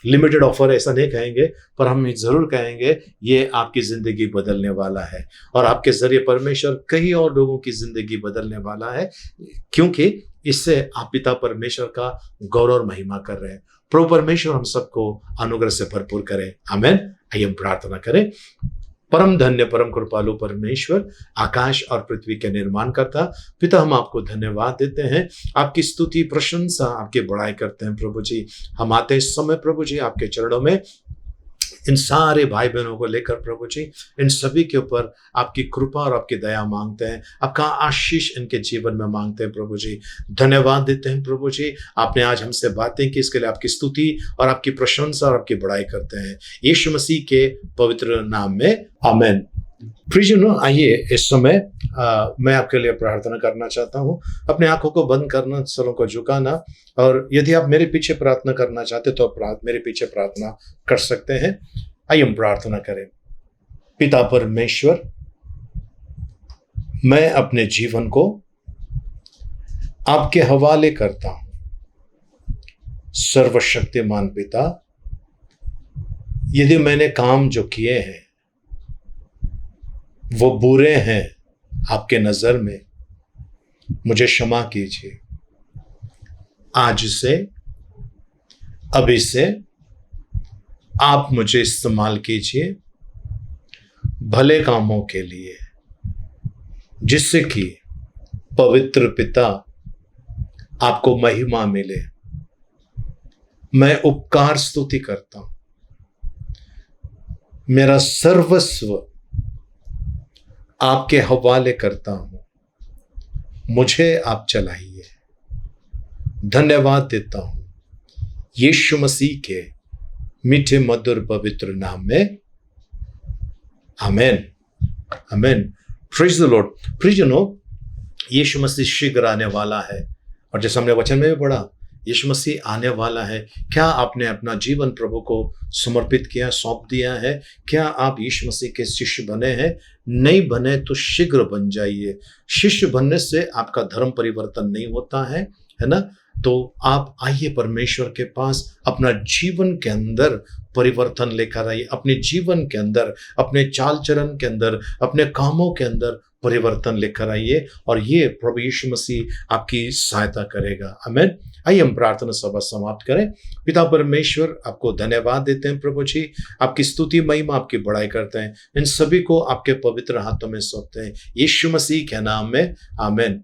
लिमिटेड ऑफर, ऐसा नहीं कहेंगे, पर हम जरूर कहेंगे ये आपकी जिंदगी बदलने वाला है, और आपके जरिए परमेश्वर कई और लोगों की जिंदगी बदलने वाला है, क्योंकि इससे आप पिता परमेश्वर का गौरव और महिमा कर रहे हैं। प्रभु परमेश्वर हम सबको अनुग्रह से भरपूर करे। आमीन। आइए हम प्रार्थना करें। परम धन्य परम कृपालु परमेश्वर, आकाश और पृथ्वी के निर्माण करता पिता, हम आपको धन्यवाद देते हैं, आपकी स्तुति प्रशंसा आपकी बड़ाई करते हैं प्रभु जी। हम आते इस समय प्रभु जी आपके चरणों में, इन सारे भाई बहनों को लेकर प्रभु जी, इन सभी के ऊपर आपकी कृपा और आपकी दया मांगते हैं, आपका आशीष इनके जीवन में मांगते हैं प्रभु जी। धन्यवाद देते हैं प्रभु जी, आपने आज हमसे बातें की, इसके लिए आपकी स्तुति और आपकी प्रशंसा और आपकी बड़ाई करते हैं, यीशु मसीह के पवित्र नाम में, आमीन। प्रियजनों, आइए इस समय मैं आपके लिए प्रार्थना करना चाहता हूं। अपने आंखों को बंद करना, सरों को झुकाना, और यदि आप मेरे पीछे प्रार्थना करना चाहते तो आप मेरे पीछे प्रार्थना कर सकते हैं। आइए हम प्रार्थना करें। पिता परमेश्वर, मैं अपने जीवन को आपके हवाले करता हूं। सर्वशक्तिमान पिता, यदि मैंने काम जो किए हैं वो बुरे हैं आपके नजर में, मुझे क्षमा कीजिए। आज से, अभी से आप मुझे इस्तेमाल कीजिए भले कामों के लिए, जिससे कि पवित्र पिता आपको महिमा मिले। मैं उपकार स्तुति करता हूं, मेरा सर्वस्व आपके हवाले करता हूं, मुझे आप चलाइए। धन्यवाद देता हूं यीशु मसीह के मीठे मधुर पवित्र नाम में, आमीन, आमीन। Praise the lord. प्रियजनों, यीशु मसीह शीघ्र आने वाला है, और जैसे हमने वचन में भी पढ़ा, यीशु मसीह आने वाला है। क्या आपने अपना जीवन प्रभु को समर्पित किया, सौंप दिया है? क्या आप यीशु मसीह के शिष्य बने हैं? नहीं बने तो शीघ्र बन जाइए। शिष्य बनने से आपका धर्म परिवर्तन नहीं होता है ना? तो आप आइए परमेश्वर के पास, अपना जीवन के अंदर परिवर्तन लेकर आइए, अपने जीवन के अंदर, अपने चाल चलन के अंदर, अपने कामों के अंदर परिवर्तन लेकर आइए और ये प्रभु यीशु मसीह आपकी सहायता करेगा। आमीन। आइए हम प्रार्थना सभा समाप्त करें। पिता परमेश्वर, आपको धन्यवाद देते हैं प्रभु जी, आपकी स्तुति महिमा आपकी बड़ाई करते हैं। इन सभी को आपके पवित्र हाथों में सौंपते हैं यीशु मसीह के नाम में, आमीन।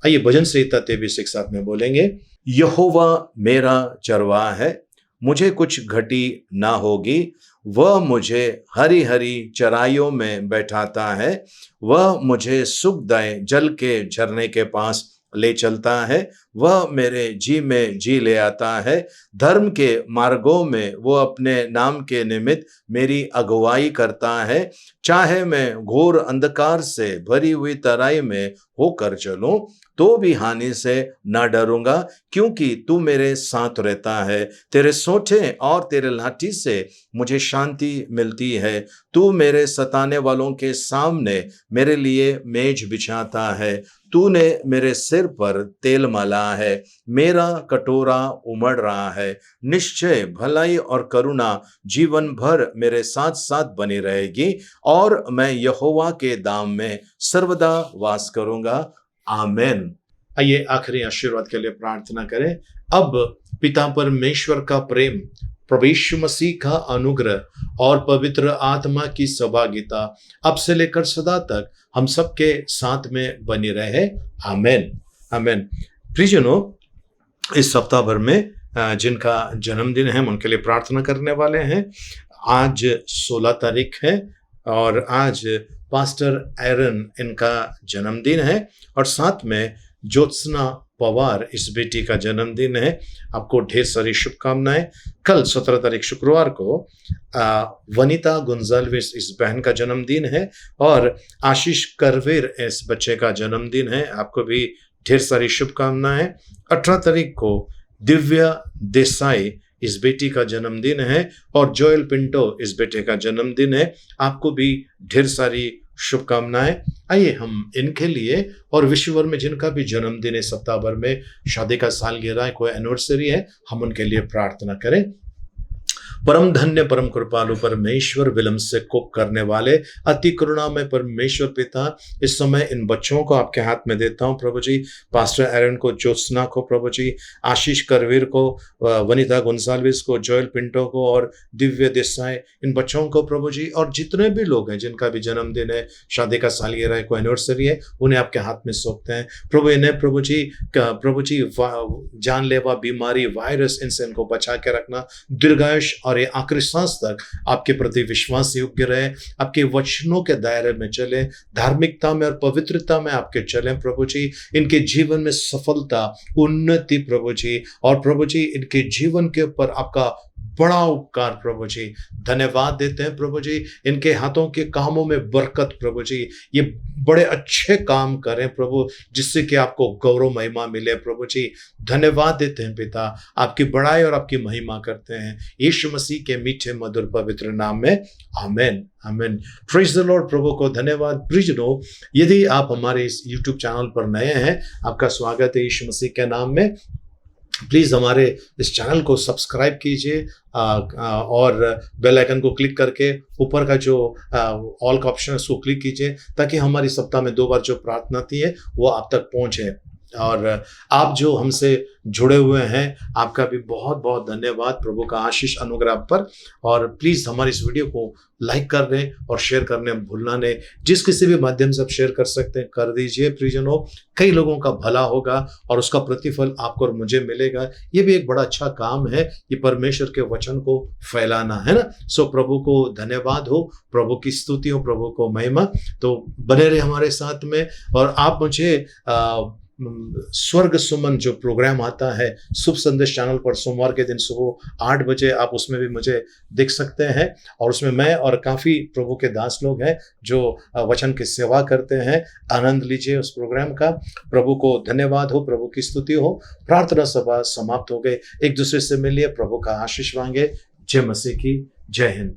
आइए भजन संहिता 23 एक साथ में बोलेंगे। यहोवा मेरा चरवाहा है, मुझे कुछ घटी ना होगी। वह मुझे हरी हरी चराइयों में बैठाता है। वह मुझे सुखदायी जल के झरने के पास ले चलता है। वह मेरे जी में जी ले आता है। धर्म के मार्गों में वो अपने नाम के निमित्त मेरी अगुवाई करता है। चाहे मैं घोर अंधकार से भरी हुई तराई में होकर चलूं तो भी हानि से न डरूंगा, क्योंकि तू मेरे साथ रहता है। तेरे सोंठे और तेरे लाठी से मुझे शांति मिलती है। तू मेरे सताने वालों के सामने मेरे लिए मेज बिछाता है। तूने मेरे सिर पर तेल मला है। मेरा कटोरा उमड़ रहा है। निश्चय भलाई और करुणा जीवन भर मेरे साथ साथ बनी रहेगी और मैं यहोवा के धाम में सर्वदा वास करूंगा। आमीन। आइए आखिरी आशीर्वाद के लिए प्रार्थना करें। अब पिता परमेश्वर का प्रेम, प्रभु यीशु मसीह का अनुग्रह और पवित्र आत्मा की सहभागिता अब से लेकर सदा तक हम सबके साथ में बनी रहे। आमीन। आमीन। प्रियजनों, इस सप्ताह भर में जिनका जन्मदिन है हम उनके लिए प्रार्थना करने वाले हैं। आज 16 तारीख है और आज पास्टर एरन इनका जन्मदिन है और साथ में ज्योत्सना पवार इस बेटी का जन्मदिन है। आपको ढेर सारी शुभकामनाएं। कल 17 तारीख शुक्रवार को वनिता गुंजाल्विस इस बहन का जन्मदिन है और आशीष करवीर इस बच्चे का जन्मदिन है। आपको भी ढेर सारी शुभकामनाएं। 18 तारीख को दिव्या देसाई इस बेटी का जन्मदिन है और जोएल पिंटो इस बेटे का जन्मदिन है। आपको भी ढेर सारी शुभकामनाएं। आइए हम इनके लिए और विश्व भर में जिनका भी जन्मदिन है, सप्ताह भर में शादी का सालगिरह है, कोई एनिवर्सरी है, हम उनके लिए प्रार्थना करें। परम धन्य परम कृपालु परमेश्वर, विलंब से कोप करने वाले अति करुणा में परमेश्वर पिता, इस समय इन बच्चों को आपके हाथ में देता हूं प्रभु जी। पास्टर एरन को, ज्योत्सना को प्रभु जी, आशीष करवीर को, वनिता गुंसाल्विस को, जोएल पिंटो को और दिव्य देसाई, इन बच्चों को प्रभु जी, और जितने भी लोग हैं जिनका भी जन्मदिन है, शादी का सालगिरह है, कोई एनिवर्सरी है, उन्हें आपके हाथ में सौंपते हैं प्रभु। इन्हें प्रभु जी जानलेवा बीमारी, वायरस, इनसे इनको बचा के रखना। दीर्घायुष और ये आखिरी सांस तक आपके प्रति विश्वास योग्य रहे, आपके वचनों के दायरे में चले, धार्मिकता में और पवित्रता में आपके चलें प्रभु जी। इनके जीवन में सफलता, उन्नति प्रभु जी, और प्रभु जी इनके जीवन के ऊपर आपका बड़ा उपकार प्रभु जी। धन्यवाद देते हैं प्रभु जी। इनके हाथों के कामों में बरकत प्रभु जी, ये बड़े अच्छे काम करें प्रभु, जिससे कि आपको गौरव महिमा मिले प्रभु जी। धन्यवाद देते हैं पिता, आपकी बड़ाई और आपकी महिमा करते हैं यीशु मसीह के मीठे मधुर पवित्र नाम में। आमीन। आमीन। Praise the Lord. प्रभु को धन्यवाद। प्रियजनों, यदि आप हमारे इस YouTube चैनल पर नए हैं, आपका स्वागत है यीशु मसीह के नाम में। प्लीज़ हमारे इस चैनल को सब्सक्राइब कीजिए और बेल आइकन को क्लिक करके ऊपर का जो ऑल का ऑप्शन है उसको क्लिक कीजिए, ताकि हमारी सप्ताह में 2 बार जो प्रार्थना आती है वो आप तक पहुंचे। और आप जो हमसे जुड़े हुए हैं, आपका भी बहुत बहुत धन्यवाद। प्रभु का आशीष अनुग्रह पर। और प्लीज़ हमारी इस वीडियो को लाइक कर दें और शेयर करने भूलना नहीं। जिस किसी भी माध्यम से आप शेयर कर सकते हैं कर दीजिए प्रियजनों। कई लोगों का भला होगा और उसका प्रतिफल आपको और मुझे मिलेगा। ये भी एक बड़ा अच्छा काम है, ये परमेश्वर के वचन को फैलाना है ना। सो प्रभु को धन्यवाद हो, प्रभु की स्तुति हो, प्रभु को महिमा। तो बने रहे हमारे साथ में। और आप मुझे स्वर्ग सुमन जो प्रोग्राम आता है शुभ संदेश चैनल पर सोमवार के दिन सुबह 8 बजे, आप उसमें भी मुझे देख सकते हैं। और उसमें मैं और काफ़ी प्रभु के दास लोग हैं जो वचन की सेवा करते हैं। आनंद लीजिए उस प्रोग्राम का। प्रभु को धन्यवाद हो, प्रभु की स्तुति हो। प्रार्थना सभा समाप्त हो गई। एक दूसरे से मिलिए, प्रभु का आशीष मांगे। जय मसीह की, जय हिंद।